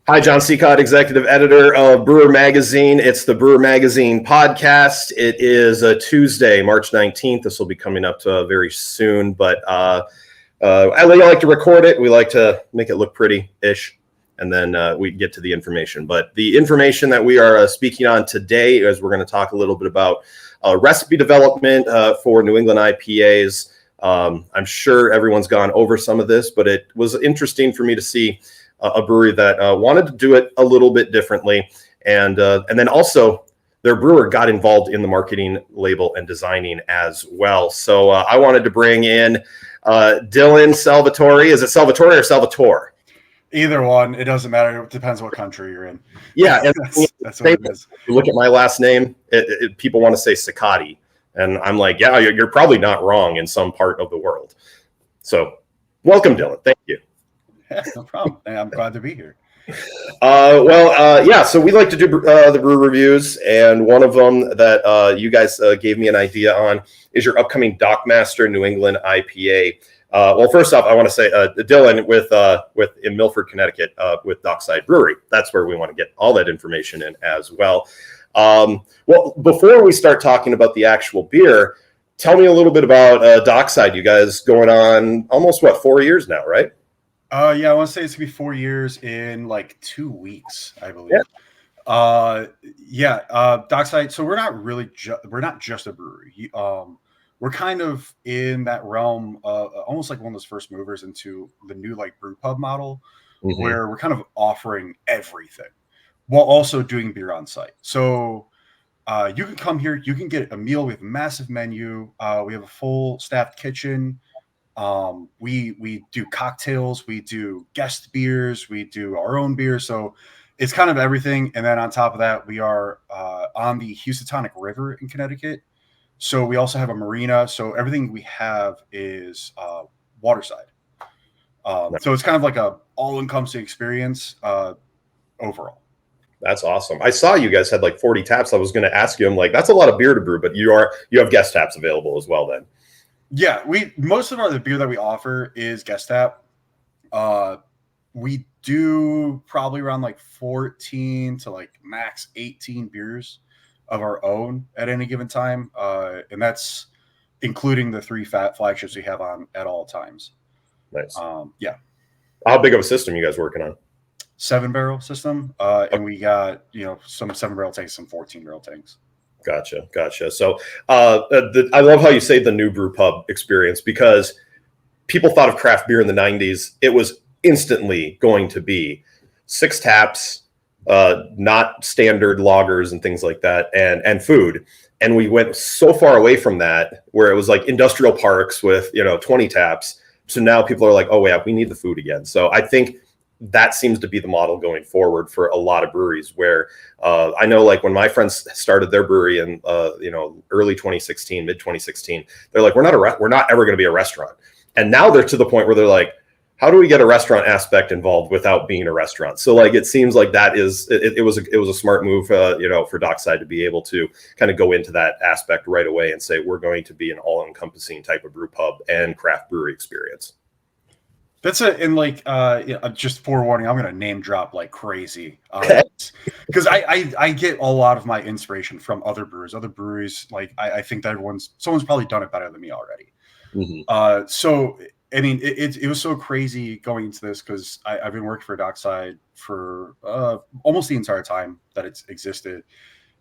Hi, Jon Sicotte, Executive Editor of Brewer Magazine. It's the Brewer Magazine podcast. It is a Tuesday, March 19th. This will be coming up very soon, but I like to record it. We like to make it look pretty-ish, and then we get to the information. But the information that we are speaking on today is we're going to talk a little bit about recipe development for New England IPAs. I'm sure everyone's gone over some of this, but it was interesting for me to see a brewery that wanted to do it a little bit differently. And then also their brewer got involved in the marketing, label, and designing as well. So I wanted to bring in Dylan Salvatore. Is it Salvatore or Salvatore? Either one. It doesn't matter. It depends what country you're in. Yeah. And that's what it is. You look at my last name, people want to say Sicotte. And I'm like, yeah, you're probably not wrong in some part of the world. So welcome, Dylan. Thank you. Yeah, no problem. I'm glad to be here. So we like to do the brew reviews, and one of them that you guys gave me an idea on is your upcoming Dockmaster New England IPA. Well, first off, I want to say Dylan with in Milford, Connecticut, with Dockside Brewery. That's where we want to get all that information in as well. Well, before we start talking about the actual beer, tell me a little bit about Dockside. You guys going on almost 4 years now, right? I want to say it's gonna be 4 years in like 2 weeks, I believe. Yeah. Dockside. So we're not really we're not just a brewery. We're kind of in that realm, almost like one of those first movers into the new like brew pub model, where we're kind of offering everything while also doing beer on site. So you can come here, you can get a meal. We have a massive menu. We have a full staffed kitchen. We do cocktails, we do guest beers, we do our own beer. So it's kind of everything. And then on top of that, we are on the Housatonic River in Connecticut. So we also have a marina. So everything we have is waterside. So it's kind of like a all-encompassing experience overall. That's awesome. I saw you guys had like 40 taps. I was going to ask you, I'm like, that's a lot of beer to brew, but you have guest taps available as well then. Yeah, most of the beer that we offer is guest tap. We do probably around like 14 to like max 18 beers of our own at any given time, and that's including the 3 flagships we have on at all times. Nice. Yeah. How big of a system you guys working on? 7-barrel system, and we got some 7-barrel tanks, some 14-barrel tanks. Gotcha. So I love how you say the new brew pub experience, because people thought of craft beer in the 90s. It was instantly going to be 6 taps, not standard lagers and things like that, and food. And we went so far away from that where it was like industrial parks with 20 taps. So now people are like, oh yeah, we need the food again. So I think that seems to be the model going forward for a lot of breweries, where I know like when my friends started their brewery in early 2016, mid 2016, they're like, we're not ever going to be a restaurant. And now they're to the point where they're like, how do we get a restaurant aspect involved without being a restaurant? So like, it seems like that is, it was a smart move, for Dockside to be able to kind of go into that aspect right away and say, we're going to be an all encompassing type of brew pub and craft brewery experience. That's it. And like, just forewarning, I'm going to name drop like crazy, because I get a lot of my inspiration from other breweries. Like I think that someone's probably done it better than me already. So, I mean, it was so crazy going into this, because I've been working for Dockside for almost the entire time that it's existed.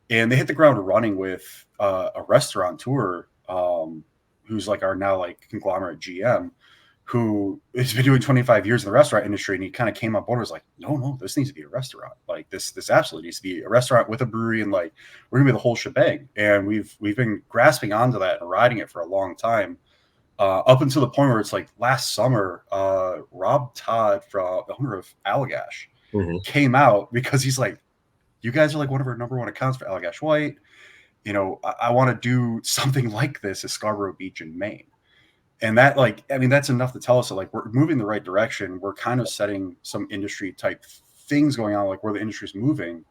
And they hit the ground running with a restaurateur who's like our now like conglomerate GM, who has been doing 25 years in the restaurant industry. And he kind of came on board and was like, no, this needs to be a restaurant. Like this absolutely needs to be a restaurant with a brewery, and like, we're gonna be the whole shebang. And we've been grasping onto that and riding it for a long time, up until the point where it's like last summer, Rob Todd, from the owner of Allagash, came out, because he's like, you guys are like one of our number one accounts for Allagash White. I want to do something like this at Scarborough Beach in Maine. And that, like, I mean, that's enough to tell us that like we're moving the right direction. We're kind of setting some industry type things going on, like where the industry is moving.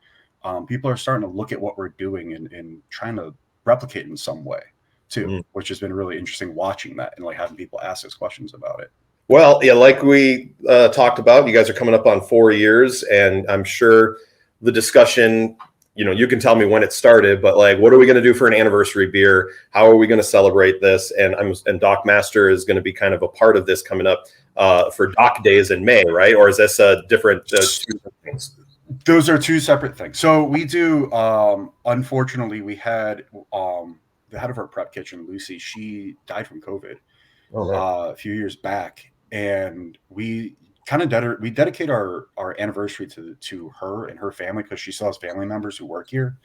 People are starting to look at what we're doing and trying to replicate in some way too, which has been really interesting watching that and like having people ask us questions about it. Well, yeah, like we talked about, you guys are coming up on 4 years, and I'm sure the discussion, you can tell me when it started, but like, what are we going to do for an anniversary beer? How are we going to celebrate this? And Dockmaster is going to be kind of a part of this coming up for Dock Days in May, right? Or is this a different two different things? Those are two separate things. So we do. Unfortunately, we had the head of our prep kitchen, Lucy. She died from COVID a few years back, and we kind of we dedicate our anniversary to her and her family because she still has family members who work here.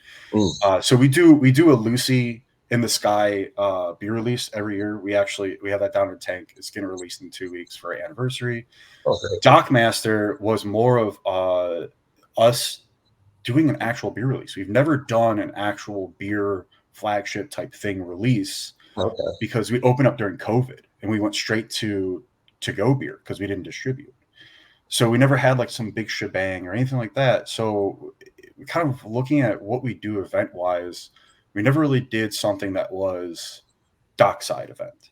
So we do a Lucy in the Sky beer release every year. We have that down in the tank. It's getting released in 2 weeks for our anniversary. Dockmaster was more of us doing an actual beer release. We've never done an actual beer flagship type thing release because we opened up during COVID and we went straight to go beer because we didn't distribute. So we never had like some big shebang or anything like that. So kind of looking at what we do event wise, we never really did something that was Dockside event.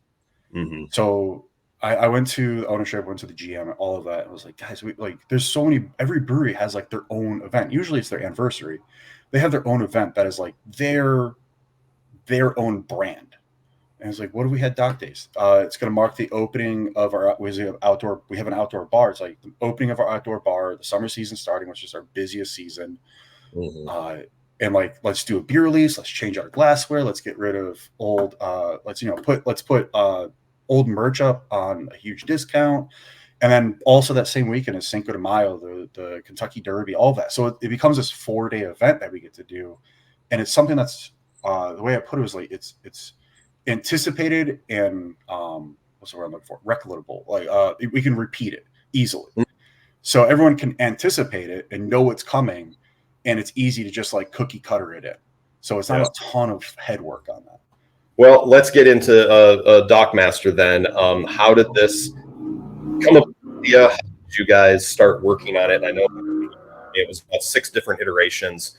Mm-hmm. So I went to the ownership, went to the GM, all of that. And I was like, guys, there's so many. Every brewery has like their own event. Usually it's their anniversary. They have their own event that is like their own brand. And it's like, what do we had Dock Days? It's going to mark the opening of our we have an outdoor bar. It's like the opening of our outdoor bar, the summer season starting, which is our busiest season. Mm-hmm. And like, let's do a beer release. Let's change our glassware. Let's get rid of old. Let's put old merch up on a huge discount. And then also that same weekend is Cinco de Mayo, the Kentucky Derby, all that. So it becomes this 4-day event that we get to do. And it's something that's the way I put it was like, it's anticipated and what's the word I'm looking for? Replicable. Like we can repeat it easily. Mm-hmm. So everyone can anticipate it and know what's coming. And it's easy to just like cookie cutter it in. So it's not a ton of head work on that. Well, let's get into Dockmaster then. How did this come up with the idea? How did you guys start working on it? I know it was about 6 different iterations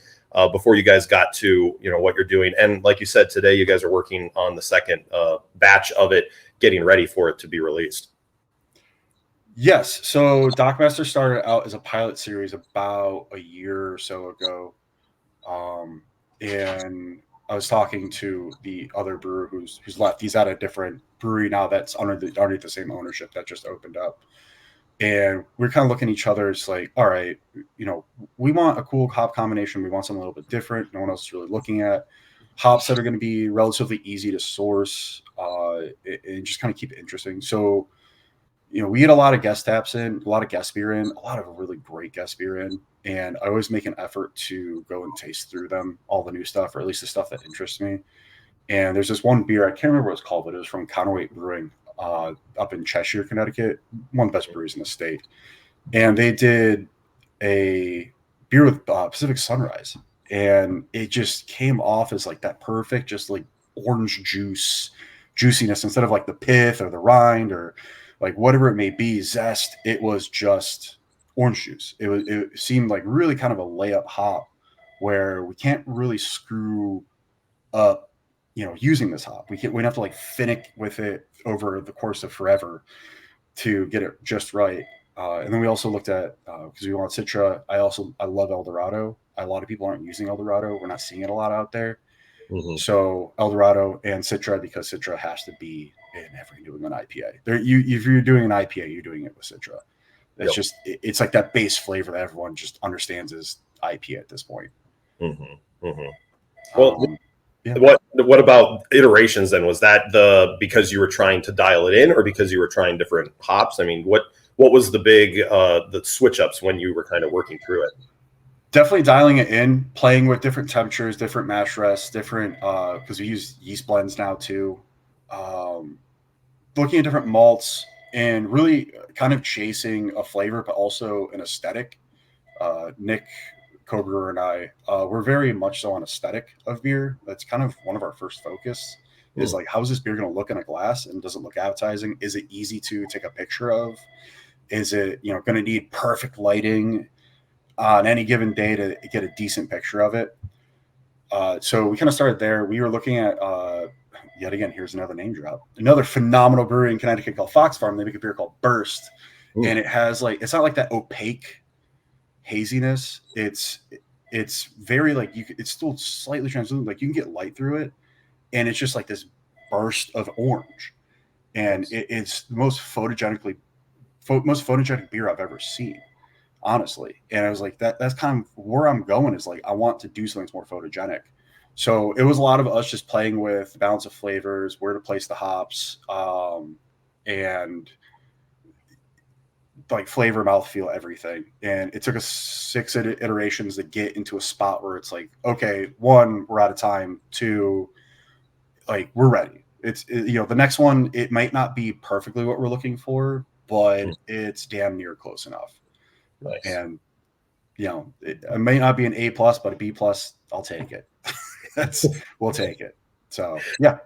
before you guys got to what you're doing. And like you said, today you guys are working on the second batch of it, getting ready for it to be released. Yes. So Dockmaster started out as a pilot series about a year or so ago. And I was talking to the other brewer who's left. He's at a different brewery now that's underneath the same ownership that just opened up. And we're kind of looking at each other. It's like, all right, we want a cool hop combination. We want something a little bit different. No one else is really looking at hops that are going to be relatively easy to source and just kind of keep it interesting. So, we get a lot of guest taps in, a lot of guest beer in, a lot of really great guest beer in. And I always make an effort to go and taste through them, all the new stuff, or at least the stuff that interests me. And there's this one beer, I can't remember what it's called, but it was from Counterweight Brewing up in Cheshire, Connecticut, one of the best breweries in the state. And they did a beer with Pacific Sunrise. And it just came off as like that perfect, just like orange juiciness instead of like the pith or the rind or like whatever it may be, zest. It was just orange juice. It seemed like really kind of a layup hop where we can't really screw up, using this hop. We'd have to like finick with it over the course of forever to get it just right. And then we also looked at, because we want Citra. I love Eldorado. A lot of people aren't using Eldorado. We're not seeing it a lot out there. Mm-hmm. So Eldorado and Citra, because Citra has to be in every New England IPA. If you're doing an IPA, you're doing it with Citra. It's just it's like that base flavor that everyone just understands is IPA at this point. Mm-hmm. Mm-hmm. Well, what about iterations then? Was that because you were trying to dial it in, or because you were trying different hops? I mean, what was the big the switch ups when you were kind of working through it? Definitely dialing it in, playing with different temperatures, different mash rests, different because we use yeast blends now too. Looking at different malts and really kind of chasing a flavor, but also an aesthetic. Nick co-brewer and I, we're very much so on aesthetic of beer. That's kind of one of our first focus is like, how is this beer going to look in a glass, and does it look appetizing? Is it easy to take a picture of? Is it, going to need perfect lighting on any given day to get a decent picture of it? So we kind of started there. We were looking at yet again, here's another name drop. Another phenomenal brewery in Connecticut called Fox Farm. They make a beer called Burst. Ooh. And it has like, it's not like that opaque haziness. It's very like, it's still slightly translucent. Like you can get light through it. And it's just like this burst of orange. And it's the most photogenic beer I've ever seen, honestly. And I was like, that's kind of where I'm going, is like, I want to do something that's more photogenic. So it was a lot of us just playing with the balance of flavors, where to place the hops, and like flavor, mouthfeel, everything. And it took us 6 iterations to get into a spot where it's like, okay, 1, we're out of time. 2, like we're ready. The next one, it might not be perfectly what we're looking for, but it's damn near close enough. Nice. And it may not be an A+, but a B+, I'll take it. We'll take it. So yeah.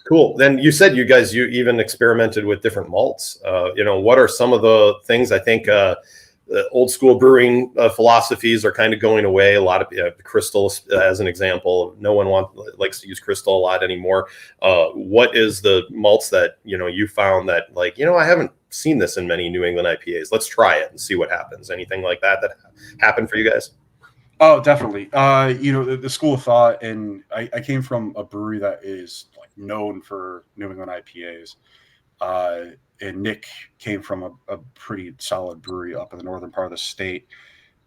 Cool. Then you said you even experimented with different malts. What are some of the things? I think the old school brewing philosophies are kind of going away. A lot of crystal, as an example. No one likes to use crystal a lot anymore. What is the malts that you found that I haven't seen this in many New England IPAs? Let's try it and see what happens. Anything like that happened for you guys? Oh, definitely. The school of thought, and I came from a brewery that is like known for New England IPAs. And Nick came from a pretty solid brewery up in the northern part of the state.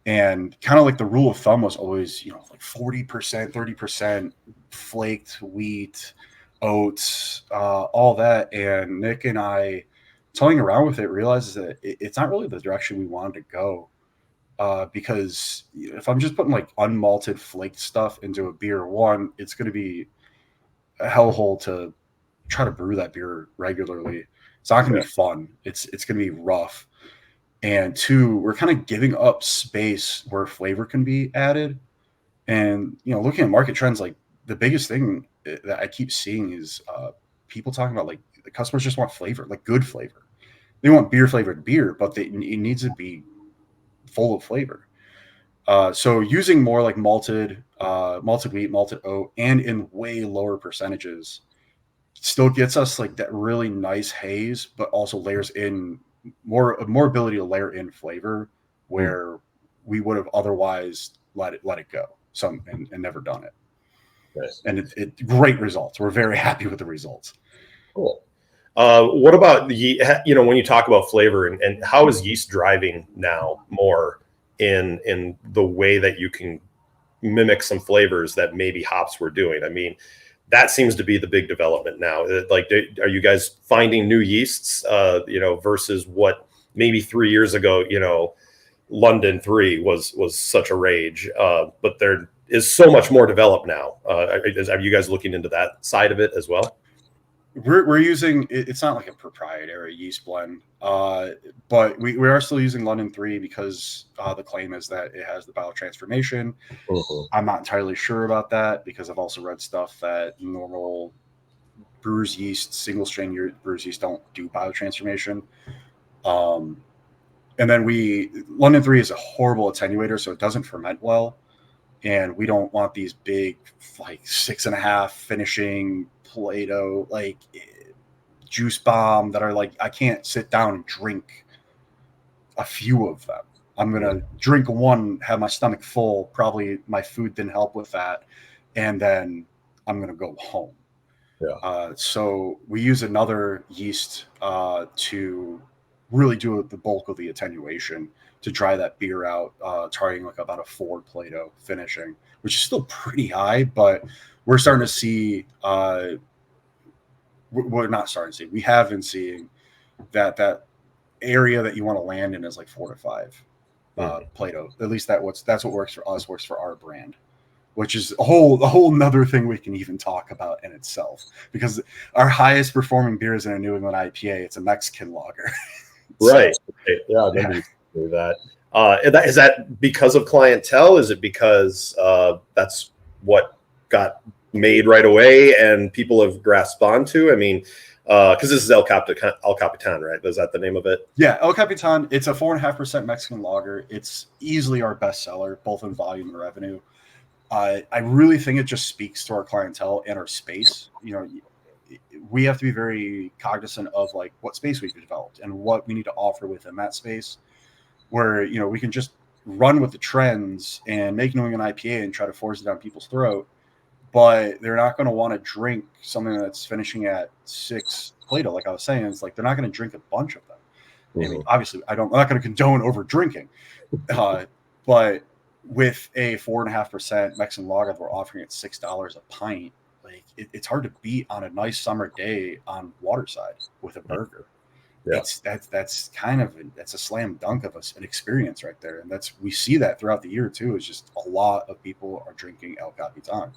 And kind of like the rule of thumb was always, like 40%, 30% flaked wheat, oats, all that. And Nick and I, toying around with it, realized that it's not really the direction we wanted to go. Because if I'm just putting like unmalted flaked stuff into a beer, 1, it's going to be a hellhole to try to brew that beer regularly. It's not going to be fun. It's going to be rough. And 2, we're kind of giving up space where flavor can be added. And, looking at market trends, like the biggest thing that I keep seeing is people talking about like the customers just want flavor, like good flavor. They want beer flavored beer, but it needs to be full of flavor. So using more like malted wheat, malted oat, and in way lower percentages still gets us like that really nice haze, but also layers in more ability to layer in flavor where we would have otherwise let it go and never done it. Nice. And it great results. We're very happy with the results. Cool. What about when you talk about flavor and how is yeast driving now more in the way that you can mimic some flavors that maybe hops were doing? I mean, that seems to be the big development now. Like, are you guys finding new yeasts, versus what maybe 3 years ago, London 3 was such a rage, but there is so much more developed now. Are you guys looking into that side of it as well? We're using, it's not like a proprietary yeast blend, but we are still using London 3 because the claim is that it has the biotransformation. I'm not entirely sure about that because I've also read stuff that normal brewer's yeast, single strain brewer's yeast don't do biotransformation. And then London 3 is a horrible attenuator, so it doesn't ferment well. And we don't want these big, like 6.5 finishing Play-Doh, like juice bomb that are like, I can't sit down and drink a few of them. I'm going to drink one, have my stomach full. Probably my food didn't help with that. And then I'm going to go home. Yeah. So we use another yeast to really do the bulk of the attenuation to dry that beer out, targeting like about a 4 Play-Doh finishing, which is still pretty high, but we're starting to see, we're not starting to see, we have been seeing that area that you want to land in is like 4 to 5 Play-Doh. At least that's what works for us, works for our brand, which is a whole nother thing we can even talk about in itself, because our highest performing beer is in a New England IPA. It's a Mexican lager. Right. Yeah. That is that because of clientele? Is it because that's what got made right away and people have grasped onto? I mean, because this is El Capitan, right? Is that the name of it? Yeah, El Capitan. It's a 4.5% Mexican lager. It's easily our best seller, both in volume and revenue. I really think it just speaks to our clientele and our space. we have to be very cognizant of like what space we've developed and what we need to offer within that space, where, you know, we can just run with the trends and make New England IPA and try to force it down people's throat, but they're not going to want to drink something that's finishing at 6 Plato. Like I was saying, it's like they're not going to drink a bunch of them. I mean, obviously, I'm not going to condone over drinking, but with a 4.5% Mexican lager that we're offering at $6 a pint, like it's hard to beat on a nice summer day on Waterside with a burger. Yeah. That's a slam dunk of an experience right there, and we see that throughout the year too. It's just a lot of people are drinking El Capitan,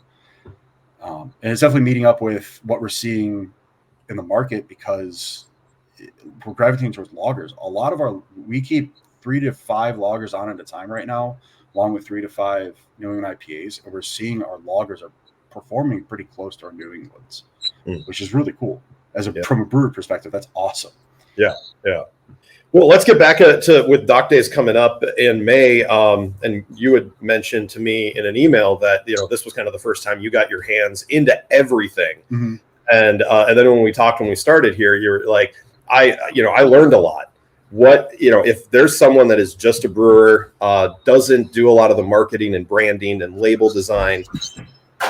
and it's definitely meeting up with what we're seeing in the market, because we're gravitating towards lagers. A lot of we keep 3 to 5 lagers on at a time right now, along with 3 to 5 New England IPAs, and we're seeing our lagers are performing pretty close to our New Englands, which is really cool. From a brewer perspective, that's awesome. Yeah. Well, let's get back to with Dock Days coming up in May. And you had mentioned to me in an email that, you know, this was kind of the first time you got your hands into everything. Mm-hmm. And then when we started here, you're like, I learned a lot. If there's someone that is just a brewer, doesn't do a lot of the marketing and branding and label design,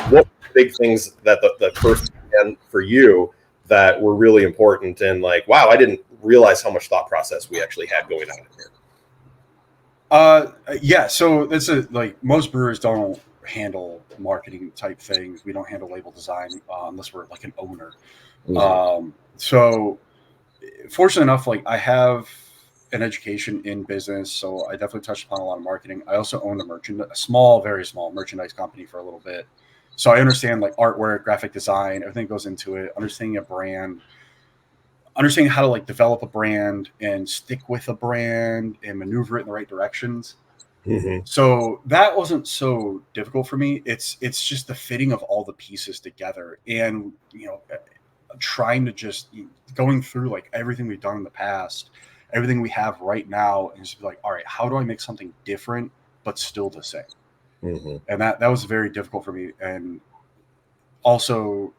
what big things that the first weekend for you that were really important, and like, wow, I didn't realize how much thought process we actually had going on here. So that's like most brewers don't handle marketing type things. We don't handle label design unless we're like an owner. Mm-hmm. So fortunately enough, like I have an education in business, so I definitely touched upon a lot of marketing. I also owned a small, very small merchandise company for a little bit. So I understand like artwork, graphic design, everything goes into it, understanding a brand, understanding how to like develop a brand and stick with a brand and maneuver it in the right directions. Mm-hmm. So that wasn't so difficult for me. It's just the fitting of all the pieces together, and, you know, trying to just going through like everything we've done in the past, everything we have right now, and just be like, all right, how do I make something different but still the same? Mm-hmm. And that was very difficult for me. And also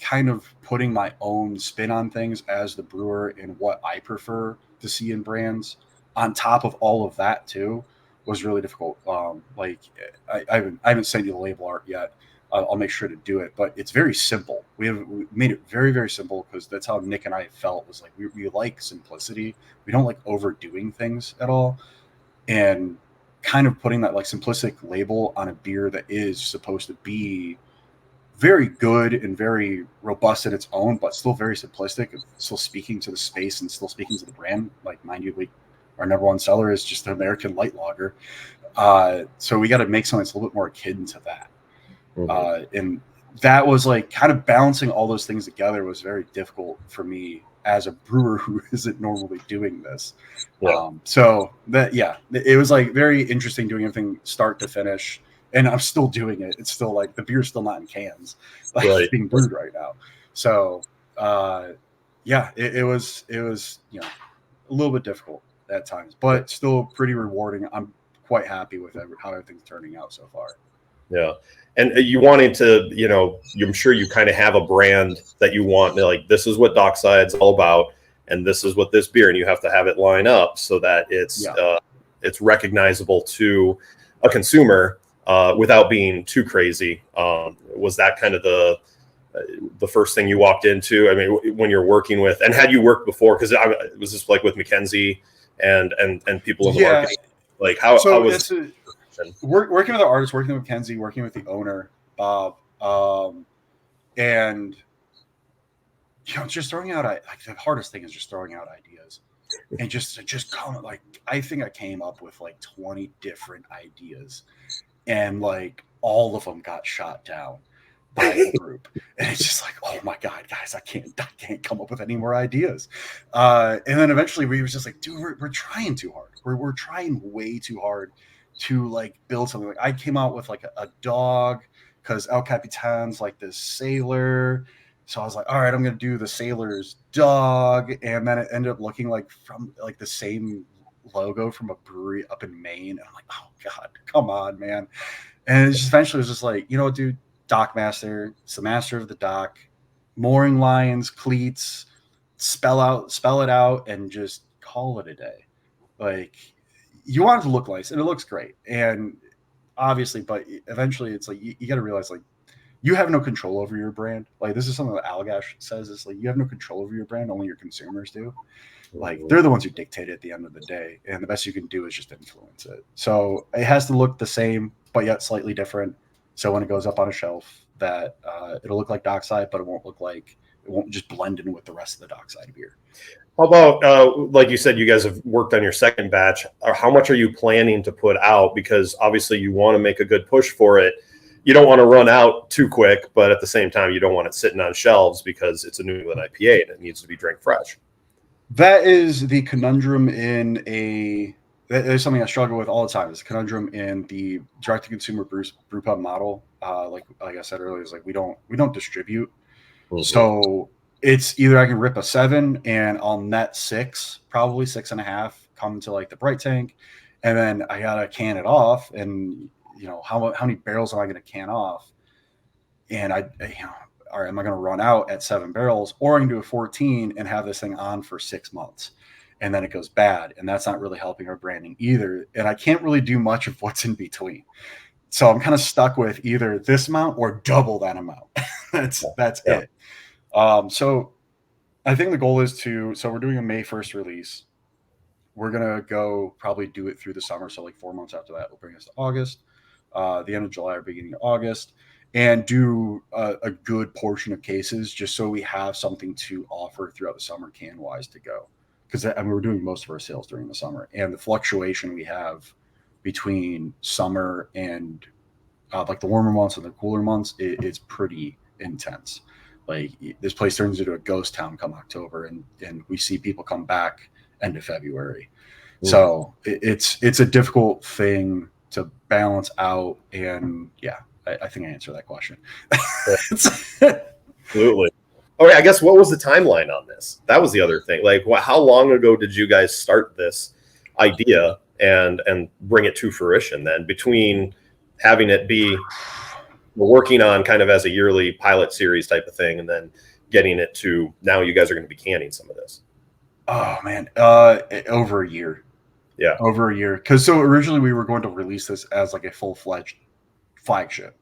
kind of putting my own spin on things as the brewer and what I prefer to see in brands on top of all of that too was really difficult. Like I haven't sent you the label art yet. I'll make sure to do it, but it's very simple. We made it very, very simple because that's how Nick and I felt, was like, we like simplicity. We don't like overdoing things at all. And kind of putting that like simplistic label on a beer that is supposed to be very good and very robust in its own, but still very simplistic, still speaking to the space and still speaking to the brand. Like, mind you, our number one seller is just an American light lager. So we got to make something that's a little bit more akin to that. Mm-hmm. And that was like kind of balancing all those things together was very difficult for me as a brewer who isn't normally doing this. Yeah. It was like very interesting doing everything start to finish, and I'm still doing it. It's still like the beer's still not in cans, like it's being brewed right now. So it was, you know, a little bit difficult at times, but still pretty rewarding. I'm quite happy with how everything's turning out so far. Yeah. And you wanted to, you know, I'm sure you kind of have a brand that you want, like, this is what Dockside's all about, and this is what this beer, and you have to have it line up so that it's recognizable to a consumer without being too crazy. Was that kind of the first thing you walked into? I mean, when you're working with, and had you worked before? Because it was just like with Mackenzie and people in the marketing, like how was working with the artist, working with Kenzie, working with the owner, Bob, and, you know, just throwing out, like, the hardest thing is just throwing out ideas, and just come, like, I think I came up with like 20 different ideas, and like all of them got shot down by the group, and it's just like, oh my God, guys, I can't come up with any more ideas. And then eventually we was just like, dude, we're trying too hard. We're trying way too hard to like build something. Like, I came out with like a dog because El Capitan's like this sailor. So I was like, all right, I'm going to do the sailor's dog. And then it ended up looking like from like the same logo from a brewery up in Maine. And I'm like, oh God, come on, man. And it just eventually was just like, you know, dude, Dockmaster, it's the master of the dock. mooring lines, cleats, spell it out, and just call it a day. Like, you want it to look nice, and it looks great. And obviously, but eventually it's like, you got to realize, like, you have no control over your brand. Like, this is something that Allagash says, is like, you have no control over your brand, only your consumers do. Like, they're the ones who dictate it at the end of the day, and the best you can do is just influence it. So it has to look the same, but yet slightly different. So when it goes up on a shelf, that it'll look like Dockside, but it won't just blend in with the rest of the Dockside beer. How about, like you said, you guys have worked on your second batch. How much are you planning to put out? Because obviously you want to make a good push for it. You don't want to run out too quick, but at the same time, you don't want it sitting on shelves because it's a New England IPA and it needs to be drank fresh. That is the conundrum that is something I struggle with all the time. It's a conundrum in the direct-to-consumer brew pub model. Like I said earlier, is like we don't distribute. Mm-hmm. So it's either I can rip a 7 and I'll net 6, probably 6.5, come to like the bright tank, and then I gotta can it off. And how many barrels am I gonna can off? And all right, am I gonna run out at 7 barrels, or I can do a 14 and have this thing on for 6 months, and then it goes bad, and that's not really helping our branding either. And I can't really do much of what's in between. So I'm kind of stuck with either this amount or double that amount. that's yeah. it. So I think the goal is so we're doing a May 1st release. We're going to probably do it through the summer. So like 4 months after that will bring us to August, the end of July or beginning of August, and do a good portion of cases just so we have something to offer throughout the summer can wise to go. Because we're doing most of our sales during the summer, and the fluctuation we have between summer and like the warmer months and the cooler months, it's pretty intense. Like, this place turns into a ghost town come October, and we see people come back end of February. Mm. So it's a difficult thing to balance out. And yeah, I think I answered that question. Absolutely. Okay, I guess what was the timeline on this? That was the other thing. Like, how long ago did you guys start this idea and bring it to fruition then, between having it be working on kind of as a yearly pilot series type of thing and then getting it to now you guys are going to be canning some of this? Oh, man. Over a year. Yeah. Over a year. Because so originally we were going to release this as like a full-fledged flagship.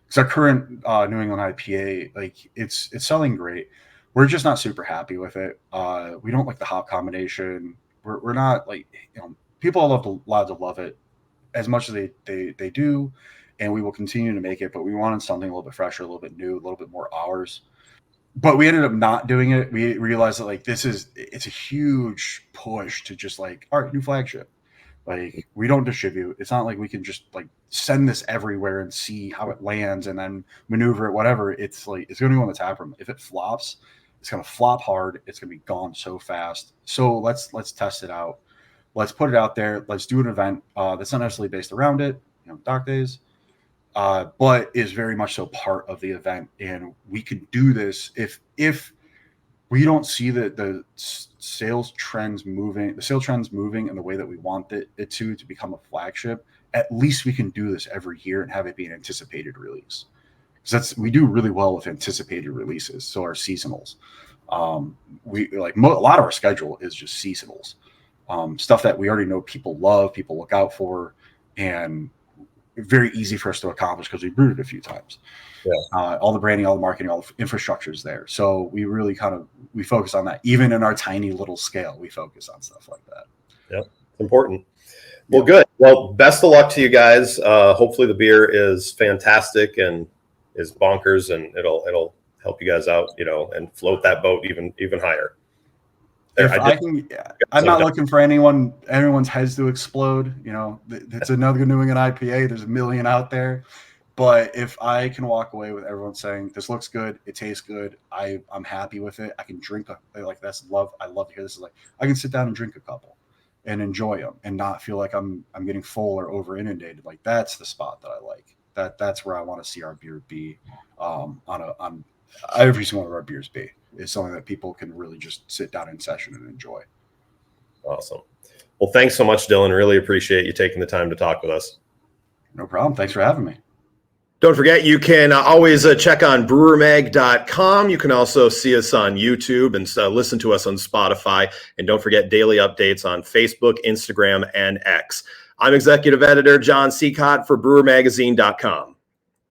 Because our current New England IPA, like, it's selling great. We're just not super happy with it. We don't like the hop combination. We're not like, people are allowed to love it as much as they do, and we will continue to make it. But we wanted something a little bit fresher, a little bit new, a little bit more ours. But we ended up not doing it. We realized that like it's a huge push to just like, all right, new flagship. Like, we don't distribute. It's not like we can just like send this everywhere and see how it lands and then maneuver it, whatever. It's like, it's going to go in the tap room. If it flops, it's going to flop hard. It's going to be gone so fast. So let's test it out. Let's put it out there. Let's do an event that's not necessarily based around it, Dock Days, but is very much so part of the event. And we could do this if we don't see the sales trends moving in the way that we want it to become a flagship. At least we can do this every year and have it be an anticipated release. Because we do really well with anticipated releases. So our seasonals, we like a lot of our schedule is just seasonals, stuff that we already know people love, people look out for, and very easy for us to accomplish because we brewed it a few times. Yeah. All the branding, all the marketing, all the infrastructure is there. So we really we focus on that. Even in our tiny little scale, we focus on stuff like that. Yeah, it's important. Well, good. Well, best of luck to you guys. Hopefully the beer is fantastic and is bonkers, and it'll help you guys out, and float that boat even higher. I'm not looking for anyone's heads to explode. It's another New England IPA. There's a million out there. But if I can walk away with everyone saying this looks good, it tastes good, I'm happy with it. I can drink that's love. I love to hear this. Is like, I can sit down and drink a couple and enjoy them and not feel like I'm getting full or over inundated. Like, that's the spot that I like. That's where I want to see our beer be. On every single one of our beers be is something that people can really just sit down in session and enjoy. Awesome. Well, thanks so much, Dylan. Really appreciate you taking the time to talk with us. No problem. Thanks for having me. Don't forget, you can always check on brewermag.com. You can also see us on YouTube and listen to us on Spotify. And don't forget daily updates on Facebook, Instagram, and X. I'm Executive Editor Jon Sicotte for brewermagazine.com.